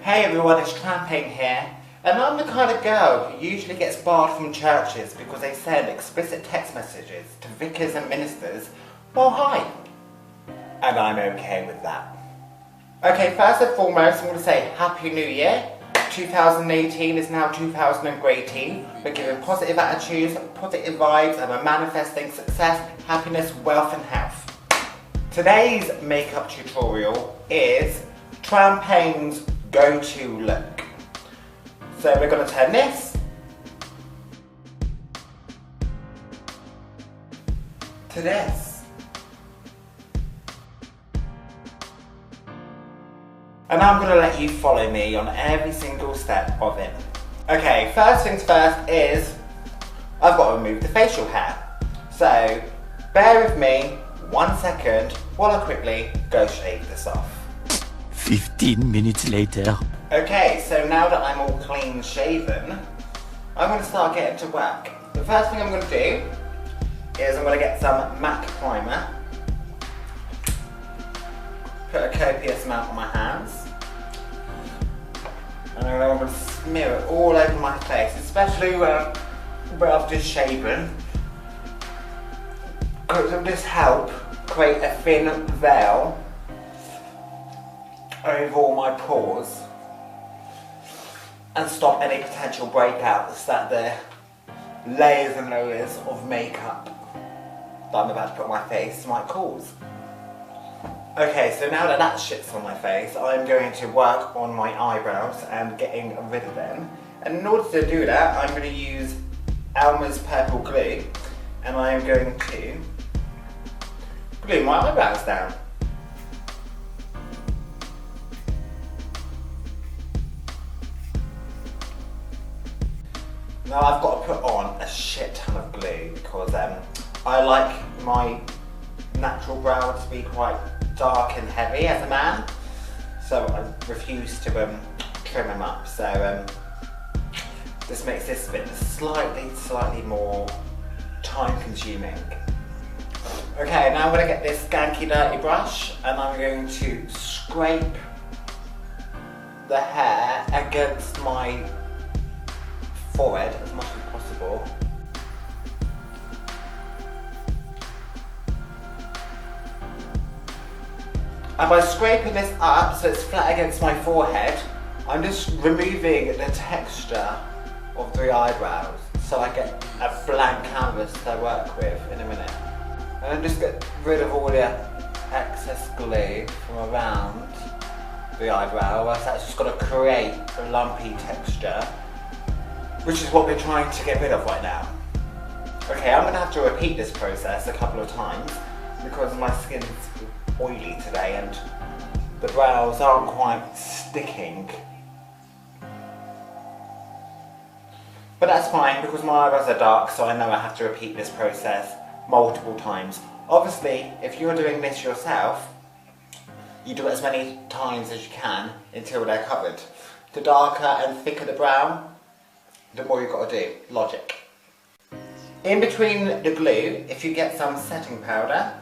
Hey everyone, it's Trampagnes here, and I'm the kind of girl who usually gets barred from churches because they send explicit text messages to vicars and ministers. Well, hi. And I'm okay with that. Okay, first and foremost, I'm going to say Happy New Year. 2018 is now 2018. We're giving positive attitudes, positive vibes, and we're manifesting success, happiness, wealth, and health. Today's makeup tutorial is Trampagnes' go-to look. So we're going to turn this to this. And I'm going to let you follow me on every single step of it. Okay, first things first is I've got to remove the facial hair. So bear with me 1 second while I quickly go shave this off. 15 minutes later. Okay, so now that I'm all clean shaven, I'm going to start getting to work. The first thing I'm going to do is I'm going to get some MAC primer. Put a copious amount on my hands. And I'm going to smear it all over my face, especially where I've just shaven. Because it will just help create a thin veil over all my pores and stop any potential breakouts that the layers and layers of makeup that I'm about to put on my face might cause. Okay, so now that that shit's on my face, I'm going to work on my eyebrows and getting rid of them. And in order to do that, I'm going to use Elmer's purple glue, and I'm going to glue my eyebrows down. Now I've got to put on a shit ton of glue because I like my natural brow to be quite dark and heavy as a man, so I refuse to trim them up. So this makes this bit slightly more time consuming. Okay, now I'm going to get this skanky dirty brush and I'm going to scrape the hair against my forehead as much as possible. And by scraping this up so it's flat against my forehead, I'm just removing the texture of the eyebrows so I get a blank canvas to work with in a minute. And then just get rid of all the excess glue from around the eyebrow, else that's just going to create a lumpy texture, which is what we're trying to get rid of right now. Okay, I'm going to have to repeat this process a couple of times because my skin's oily today and the brows aren't quite sticking. But that's fine because my eyebrows are dark, so I know I have to repeat this process multiple times. Obviously, if you're doing this yourself, you do it as many times as you can until they're covered. The darker and thicker the brow, the more you've got to do. Logic. In between the glue, if you get some setting powder,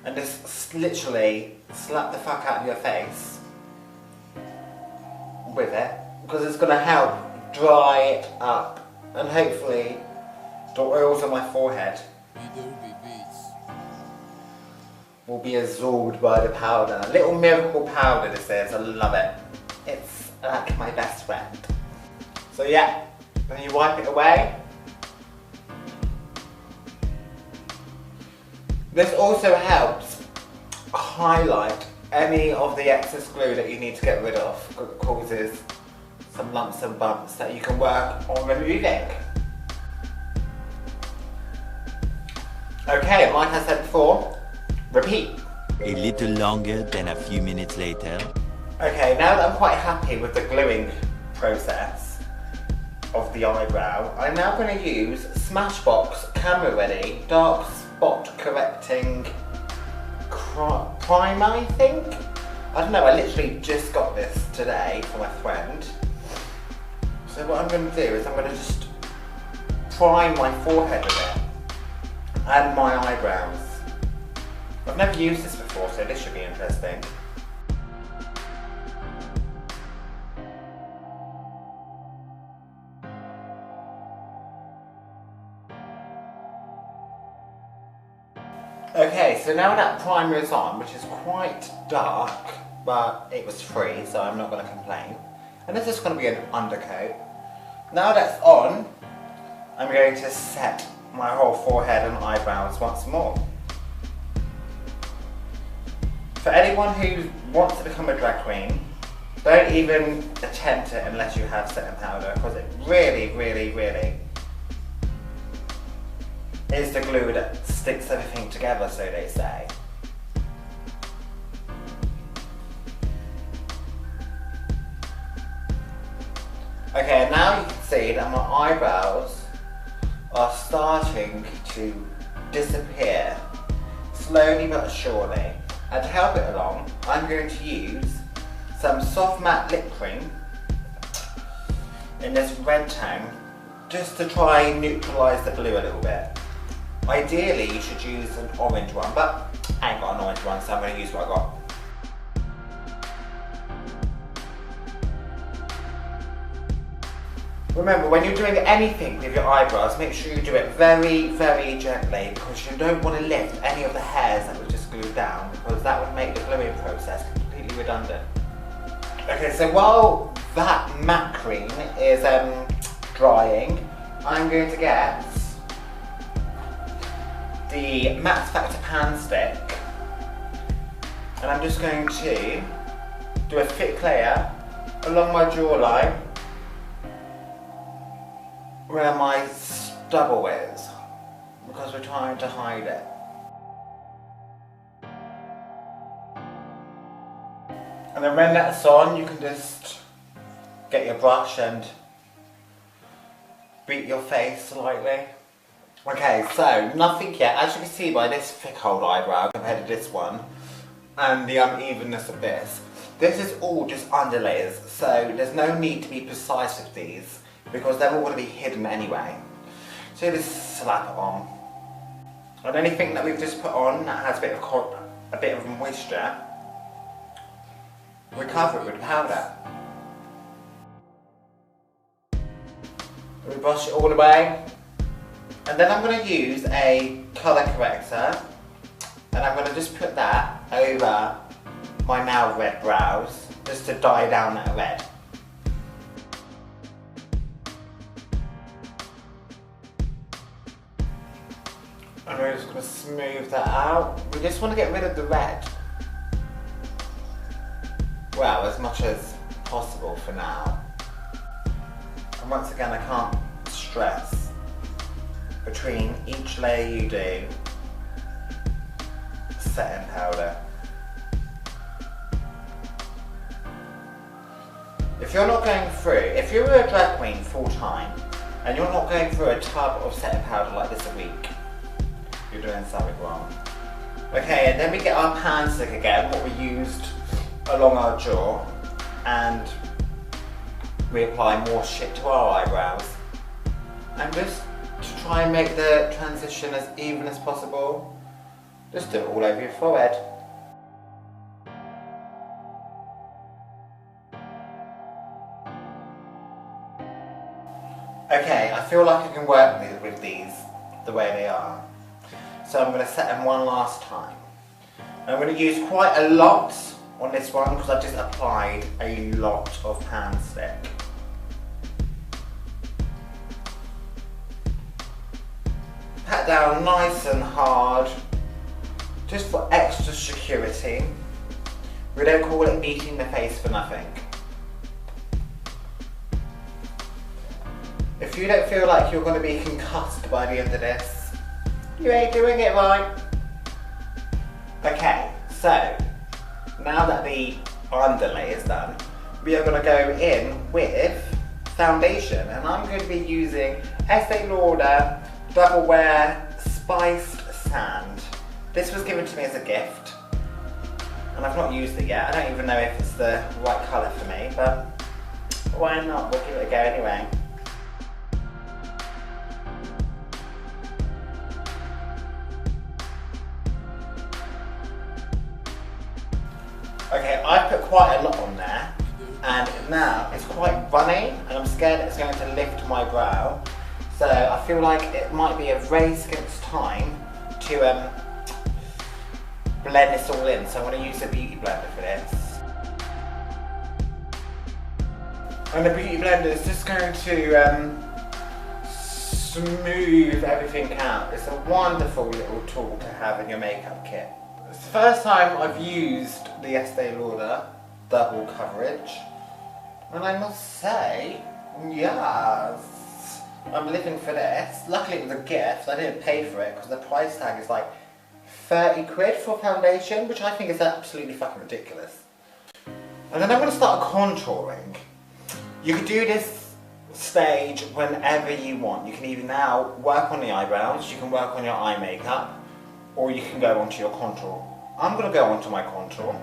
and just literally slap the fuck out of your face with it, because it's going to help dry it up, and hopefully the oils on my forehead will be absorbed by the powder. A little miracle powder this is, I love it. It's like my best friend. So yeah, then you wipe it away. This also helps highlight any of the excess glue that you need to get rid of, because it causes some lumps and bumps that you can work on removing. Okay, like I said before, repeat. A little longer than a few minutes later. Okay, now that I'm quite happy with the gluing process of the eyebrow, I'm now going to use Smashbox Camera Ready Dark Spot Correcting Primer, I think? I don't know, I literally just got this today from a friend. So what I'm going to do is I'm going to just prime my forehead with it and my eyebrows. I've never used this before, so this should be interesting. Okay, so now that primer is on, which is quite dark, but it was free, so I'm not going to complain. And this is going to be an undercoat. Now that's on, I'm going to set my whole forehead and eyebrows once more. For anyone who wants to become a drag queen, don't even attempt it unless you have setting powder, because it really, really, really is the glue that sticks everything together, so they say. Okay, now you can see that my eyebrows are starting to disappear, slowly but surely. And to help it along, I'm going to use some soft matte lip cream in this red tone, just to try and neutralise the glue a little bit. Ideally, you should use an orange one, but I ain't got an orange one, so I'm going to use what I got. Remember, when you're doing anything with your eyebrows, make sure you do it very, very gently, because you don't want to lift any of the hairs that were just glued down, because that would make the gluing process completely redundant. Okay, so while that matte cream is drying, I'm going to get the Matte Factor pan stick, and I'm just going to do a thick layer along my jawline where my stubble is, because we're trying to hide it. And then when that's on, you can just get your brush and beat your face slightly. Okay, so nothing yet. As you can see by this thick old eyebrow compared to this one, and the unevenness of this is all just underlayers, so there's no need to be precise with these, because they're all going to be hidden anyway. So just slap it on. And anything that we've just put on that has a bit of moisture, we cover it with powder. We brush it all away. And then I'm going to use a colour corrector, and I'm going to just put that over my now red brows, just to dye down that red. And we're just going to smooth that out. We just want to get rid of the red. Well, as much as possible for now. And once again, I can't stress, between each layer you do, setting powder. If you're not going through, if you're a drag queen full time, and you're not going through a tub of setting powder like this a week, you're doing something wrong. Okay, and then we get our pan stick again, what we used along our jaw, and we apply more shit to our eyebrows. And just to try and make the transition as even as possible, just do it all over your forehead. Okay, I feel like I can work with these the way they are. So I'm going to set them one last time. I'm going to use quite a lot on this one because I've just applied a lot of pan stick. Pat down nice and hard, just for extra security. We don't call it beating the face for nothing. If you don't feel like you're going to be concussed by the end of this, you ain't doing it right. Okay, so now that the underlay is done, we are going to go in with foundation, and I'm going to be using Estee Lauder Double Wear Spiced Sand. This was given to me as a gift, and I've not used it yet. I don't even know if it's the right colour for me, but why not? We'll give it a go anyway. Okay, I put quite a lot on there, and now it's quite runny, and I'm scared it's going to lift my brow. So I feel like it might be a race against time to blend this all in. So I'm going to use the beauty blender for this. And the beauty blender is just going to smooth everything out. It's a wonderful little tool to have in your makeup kit. It's the first time I've used the Estee Lauder double coverage, and I must say, yes, I'm living for this. Luckily it was a gift, I didn't pay for it because the price tag is like 30 quid for foundation, which I think is absolutely fucking ridiculous. And then I'm going to start contouring. You could do this stage whenever you want. You can either now work on the eyebrows, you can work on your eye makeup, or you can go onto your contour. I'm going to go onto my contour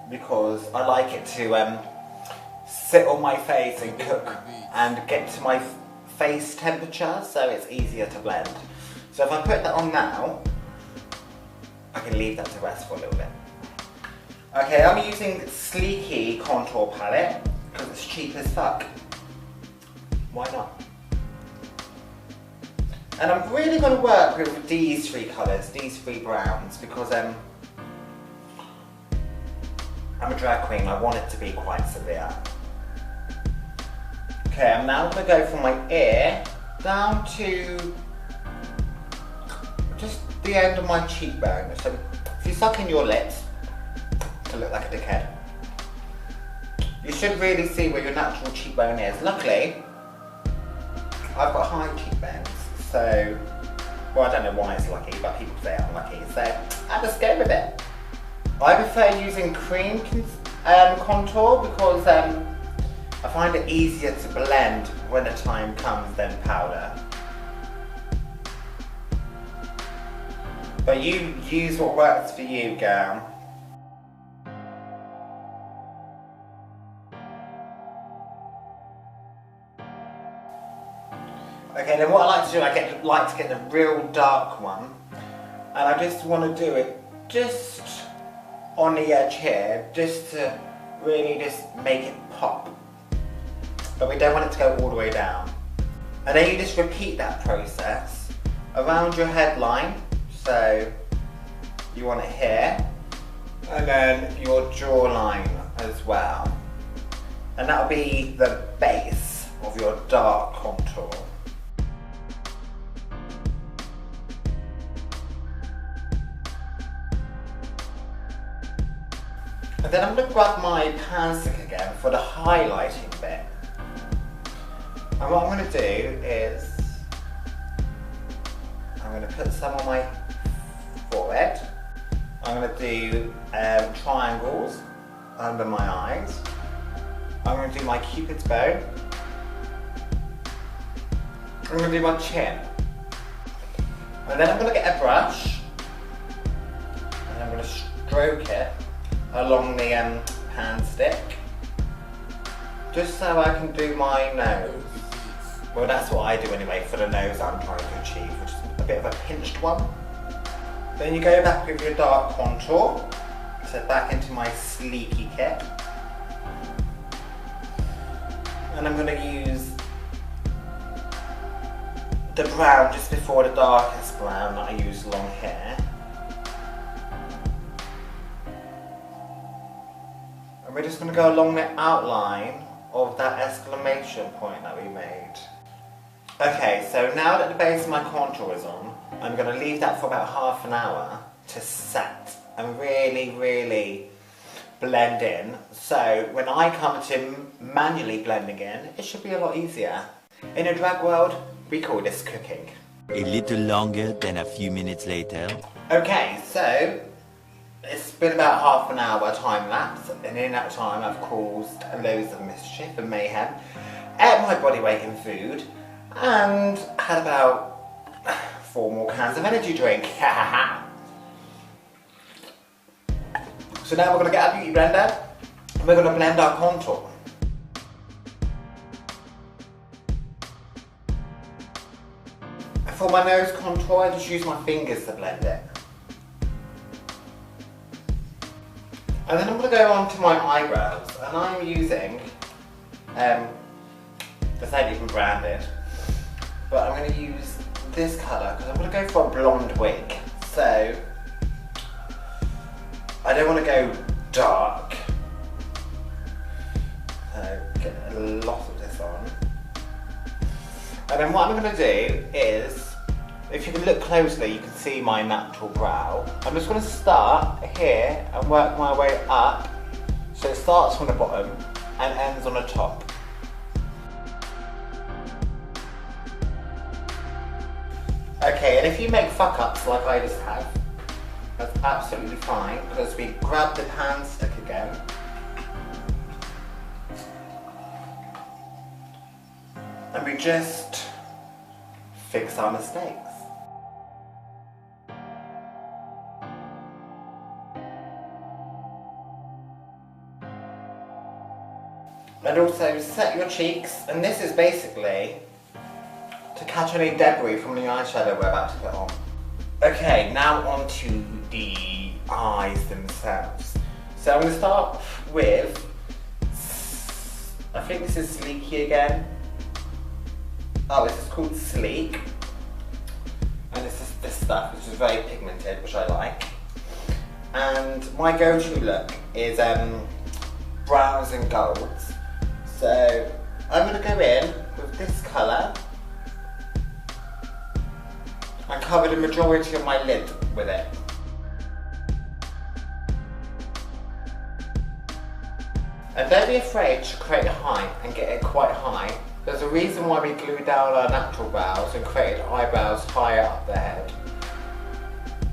because I like it to sit on my face and cook and get to my face temperature, so it's easier to blend. So if I put that on now, I can leave that to rest for a little bit. Okay, I'm using Sleeky contour palette because it's cheap as fuck. Why not? And I'm really going to work with these three colours, these three browns, because I'm a drag queen, I want it to be quite severe. Okay, I'm now going to go from my ear down to just the end of my cheekbone. So if you suck in your lips to look like a dickhead, you should really see where your natural cheekbone is. Luckily, I've got high cheekbones, so, well, I don't know why it's lucky, but people say I'm lucky, so I just go with it. I prefer using cream contour because I find it easier to blend when the time comes than powder. But you use what works for you, girl. Okay, then what I like to do, I like to get the real dark one, and I just want to do it just on the edge here, just to really just make it pop. But we don't want it to go all the way down. And then you just repeat that process around your headline, so you want it here, and then your jawline as well. And that'll be the base of your dark contour. And then I'm going to grab my pan stick again for the highlighting bit. And what I'm going to do is, I'm going to put some on my forehead. I'm going to do triangles under my eyes. I'm going to do my cupid's bow. I'm going to do my chin. And then I'm going to get a brush and I'm going to stroke it along the pan stick, just so I can do my nose. Well, that's what I do anyway for the nose I'm trying to achieve, which is a bit of a pinched one. Then you go back with your dark contour, so back into my Sleeky kit. And I'm going to use the brown just before the darkest brown that I use along here. And we're just going to go along the outline of that exclamation point that we made. Okay, so now that the base of my contour is on, I'm going to leave that for about half an hour to set and really, really blend in. So when I come to manually blending in, it should be a lot easier. In a drag world, we call this cooking. A little longer than a few minutes later. Okay, so it's been about half an hour time lapse, and in that time I've caused loads of mischief and mayhem, ate my body weight in food, and had about 4 more cans of energy drink. So now we're going to get our beauty blender and we're going to blend our contour. And for my nose contour, I just use my fingers to blend it. And then I'm going to go on to my eyebrows, and I'm using, this ain't even branded, but I'm going to use this colour because I'm going to go for a blonde wig. So I don't want to go dark. So get a lot of this on. And then what I'm going to do is, if you can look closely, you can see my natural brow. I'm just going to start here and work my way up. So it starts from the bottom and ends on the top. Okay, and if you make fuck ups like I just have, that's absolutely fine, because we grab the pan stick again. And we just fix our mistakes. And also set your cheeks, and this is basically to catch any debris from the eyeshadow we're about to put on. Okay, now on to the eyes themselves. So I'm going to start with, I think this is Sleeky again. Oh, this is called Sleek. And this is this stuff, which is very pigmented, which I like. And my go-to look is browns and golds. So I'm going to go in with this colour and cover the majority of my lid with it. And don't be afraid to create a height and get it quite high. There's a reason why we glue down our natural brows and created eyebrows higher up the head.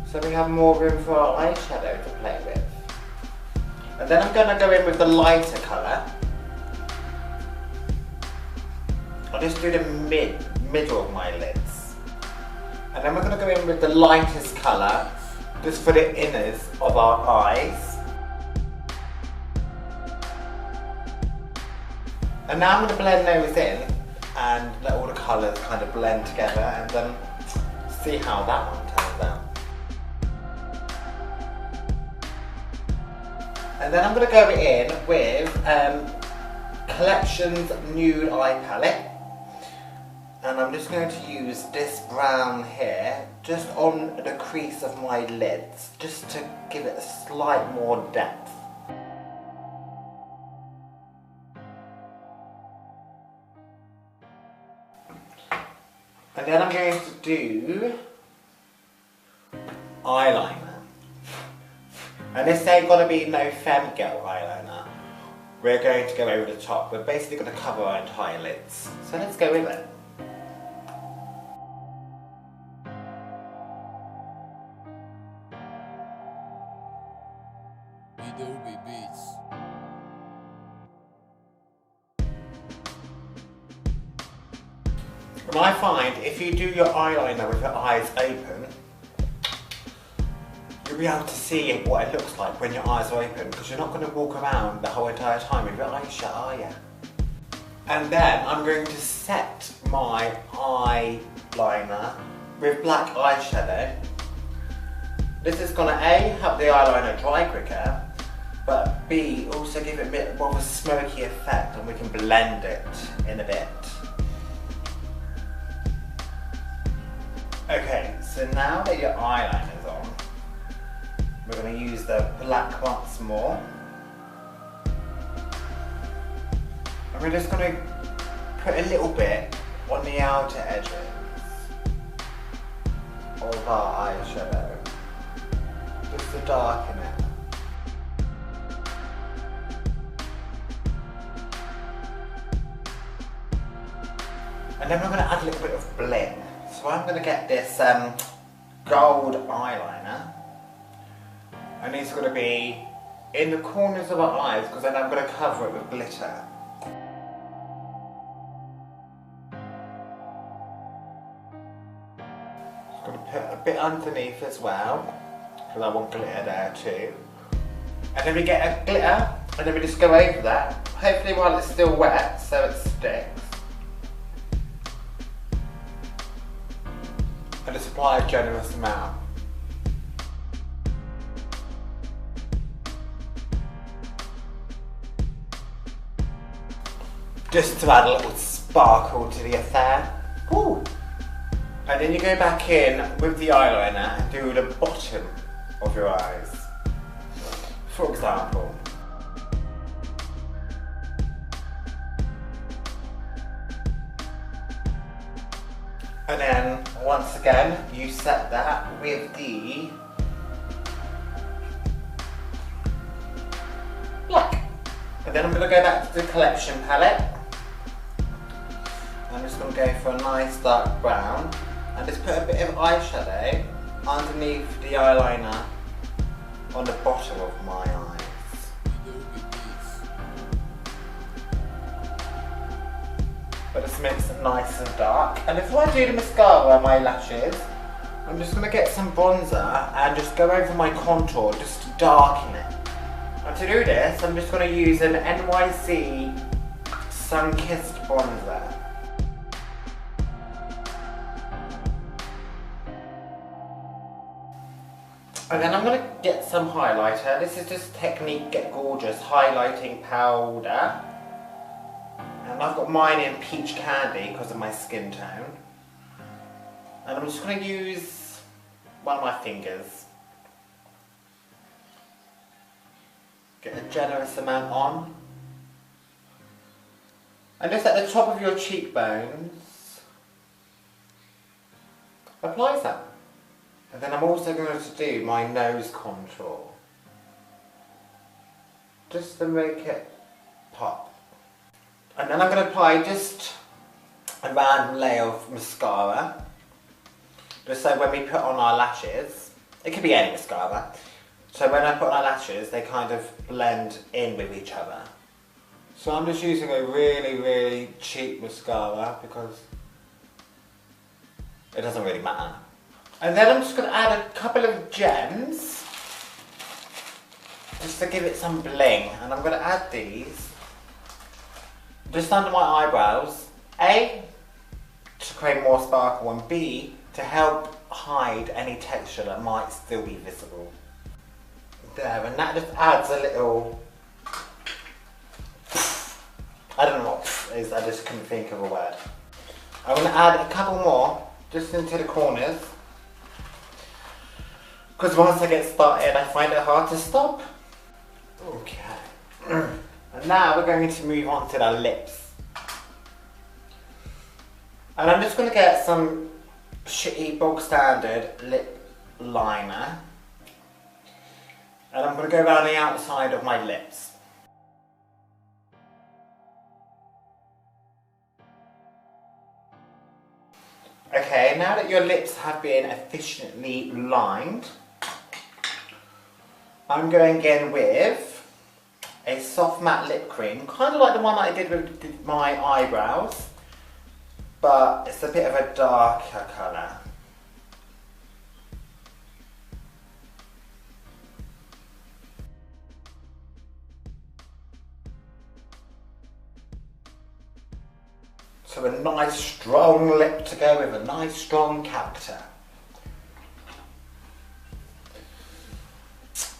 So we have more room for our eyeshadow to play with. And then I'm going to go in with the lighter colour. I'll just do the middle of my lids. And then we're going to go in with the lightest colour, just for the inners of our eyes. And now I'm going to blend those in and let all the colours kind of blend together and then see how that one turns out. And then I'm going to go in with Collection's Nude Eye Palette. And I'm just going to use this brown here just on the crease of my lids, just to give it a slight more depth. And then I'm going to do eyeliner. And this ain't going to be no femme girl eyeliner. We're going to go over the top. We're basically going to cover our entire lids. So let's go with it. And I find if you do your eyeliner with your eyes open, you'll be able to see what it looks like when your eyes are open, because you're not going to walk around the whole entire time with your eyes shut, are you? And then I'm going to set my eyeliner with black eyeshadow. This is going to A, help the eyeliner dry quicker, but B, also give it a bit more of a smoky effect, and we can blend it in a bit. Okay, so now that your eyeliner's on, we're going to use the black once more. And we're just going to put a little bit on the outer edges of our eyeshadow, just to darken it. And then we're going to add a little bit of bling. So I'm going to get this gold eyeliner, and it's going to be in the corners of our eyes, because then I'm going to cover it with glitter. I'm going to put a bit underneath as well, because I want glitter there too. And then we get a glitter, and then we just go over that, hopefully while it's still wet so it sticks. And just apply a generous amount. Just to add a little sparkle to the affair. Woo. And then you go back in with the eyeliner and do the bottom of your eyes. for example. And then, once again, you set that with the black. And then I'm going to go back to the collection palette. I'm just going to go for a nice dark brown and just put a bit of eyeshadow underneath the eyeliner on the bottom of my eyes. But this makes it nice and dark. And before I do the mascara on my lashes, I'm just going to get some bronzer and just go over my contour just to darken it. And to do this, I'm just going to use an NYC Sun-Kissed bronzer. And then I'm going to get some highlighter. This is just Technique Get Gorgeous highlighting powder. And I've got mine in peach candy because of my skin tone. And I'm just going to use one of my fingers. Get a generous amount on. And just at the top of your cheekbones, apply some. And then I'm also going to do my nose contour. Just to make it pop. And then I'm going to apply just a random layer of mascara. Just so when we put on our lashes, it could be any mascara. So when I put on our lashes, they kind of blend in with each other. So I'm just using a really, really cheap mascara because it doesn't really matter. And then I'm just going to add a couple of gems just to give it some bling. And I'm going to add these just under my eyebrows. A, to create more sparkle, and B, to help hide any texture that might still be visible. There, and that just adds a little, I don't know what is, I just couldn't think of a word. I'm going to add a couple more just into the corners. Because once I get started, I find it hard to stop. Okay. And now we're going to move on to the lips. And I'm just going to get some shitty bog standard lip liner. And I'm going to go around the outside of my lips. Okay, now that your lips have been efficiently lined, I'm going in with a soft matte lip cream, kind of like the one that I did with my eyebrows, but it's a bit of a darker colour. So a nice strong lip to go with a nice strong character.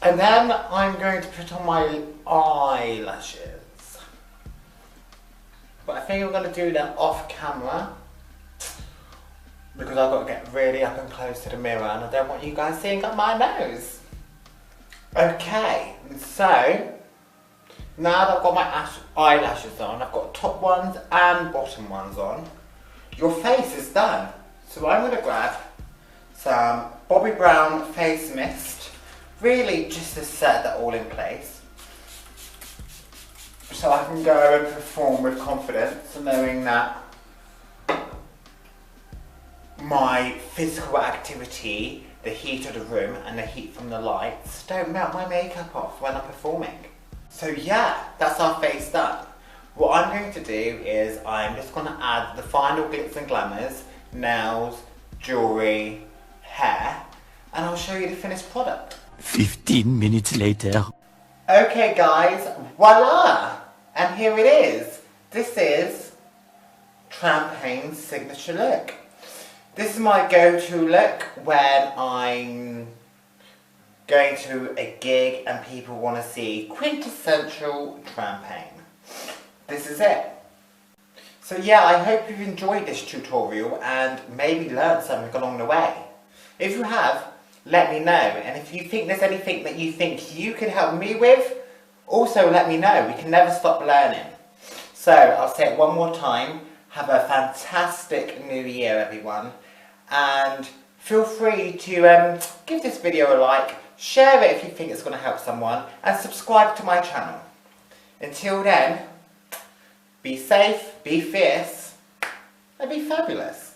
And then I'm going to put on my eyelashes. But I think I'm going to do that off camera because I've got to get really up and close to the mirror and I don't want you guys seeing up my nose. Okay, so now that I've got my eyelashes on, I've got top ones and bottom ones on, your face is done. So I'm going to grab some Bobbi Brown face mist, really just to set that all in place. So I can go and perform with confidence, knowing that my physical activity, the heat of the room and the heat from the lights don't melt my makeup off when I'm performing. So yeah, that's our face done. What I'm going to do is I'm just going to add the final glitz and glamours, nails, jewellery, hair, and I'll show you the finished product. 15 minutes later. Okay guys, voila! And here it is. This is Trampagnes' signature look. This is my go-to look when I'm going to a gig and people want to see quintessential Trampagne. This is it. So yeah, I hope you've enjoyed this tutorial and maybe learned something along the way. If you have, let me know. And if you think there's anything that you think you can help me with, also let me know. We can never stop learning. So I'll say it one more time. Have a fantastic new year, everyone. And feel free to give this video a like, share it if you think it's going to help someone, and subscribe to my channel. Until then, be safe, be fierce, and be fabulous.